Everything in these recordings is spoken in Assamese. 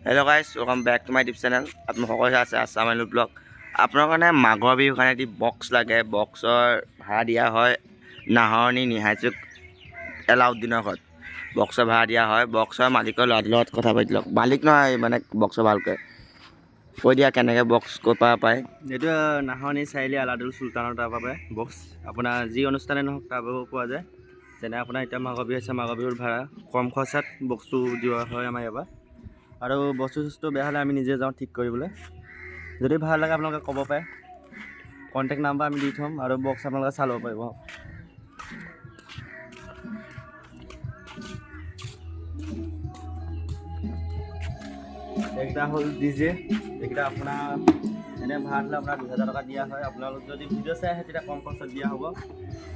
Hello' guys, welcome back to my YouTube channel. আপোনালোক সকলোৱে আছে আছামাইলো ব্লগ। আপোনাৰ কাৰণে মাঘৰ বিহুৰ কাৰণে এটি বক্স লাগে। বক্সৰ ভাড়া দিয়া হয় নাহৰণি নিহাইচুক এলাউদ্দিনৰ ঘৰত। বক্সৰ ভাড়া দিয়া হয়। বক্সৰ মালিকৰ ল'ৰাটোৰ লগত কথা পাতি লওক। মালিক নহয় মানে বক্সৰ ভালকৈ কৈ দিয়া কেনেকৈ বক্স ক'ৰ পৰা পায়। এইটো নাহৰণি চাৰিআলি আলাদুল চুলতানৰ তাৰ বাবে বক্স আপোনাৰ যি অনুষ্ঠানে নহওক তাৰ বাবেও পোৱা যায়। যেনে আপোনাৰ এতিয়া মাঘৰ বিহু আছে, মাঘৰ বিহুৰ ভাড়া কম খৰচাত বস্তু দিয়া হয় আমাৰ ইয়াৰ পৰা। আৰু বস্তু চস্তু বেয়া হ'লে আমি নিজে যাওঁ ঠিক কৰিবলৈ। যদি ভাল লাগে আপোনালোকে ক'ব পাৰে, কণ্টেক্ট নাম্বাৰ আমি দি থ'ম আৰু বক্স আপোনালোকে চাই ল'ব পাৰিব। এইকেইটা হ'ল DJ, এইকেইটা আপোনাৰ এনে ভাড়া হ'লে আপোনাৰ 2000 টকা দিয়া হয়। আপোনালোক যদি ভিডিঅ' চাই আহে তেতিয়া কম খৰচত দিয়া হ'ব।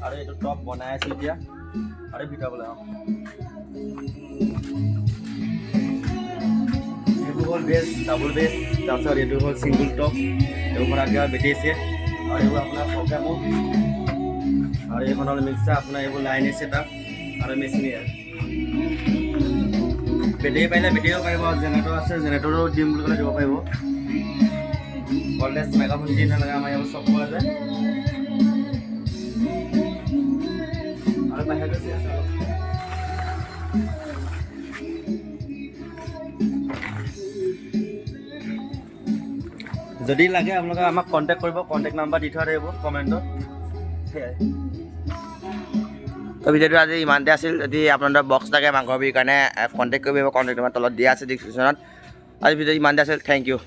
আৰু এইটো টপ বনাই আছোঁ এতিয়া আৰু ভিতৰলৈ এইটো হ'ল বেছ, ডাবল বেছ, তাৰপিছত এইটো হ'ল ছিংগুল টপ, এইবোৰ বনাই দিয়া হয় বেটেৰী চেট। আৰু এইবোৰ আপোনাৰ প্ৰগ্ৰামো, আৰু এইখন হ'ল মিক্সাৰ, আপোনাৰ এইবোৰ লাইন ছেটআপ আৰু মেচিনেৰী। বেটেৰী পাৰিলে বেটেৰীও পাৰিব, আৰু জেনেৰেটৰ আছে জেনেৰেটৰো দিম বুলি ক'লে দিব পাৰিব। ভল্টেজ মেগাফোন যি নালাগে আমাৰ ইয়াত চব পোৱা যায়। আৰু বাহিৰতে আছে যদি লাগে আপোনালোকে আমাক কণ্টেক্ট কৰিব, কণ্টেক্ট নাম্বাৰ দি থোৱা থাকিব কমেণ্টত। সেয়াই তো ভিডিঅ'টো আজি ইমানতে আছিল। যদি আপোনালোকৰ বক্স লাগে মাঘৰ বিহুৰ কাৰণে কণ্টেক্ট কৰিব, কণ্টেক্ট নাম্বাৰ তলত দিয়া আছে ডিছক্ৰিপশ্যনত। আজি ভিডিঅ'টো ইমানতে আছিল। Thank U.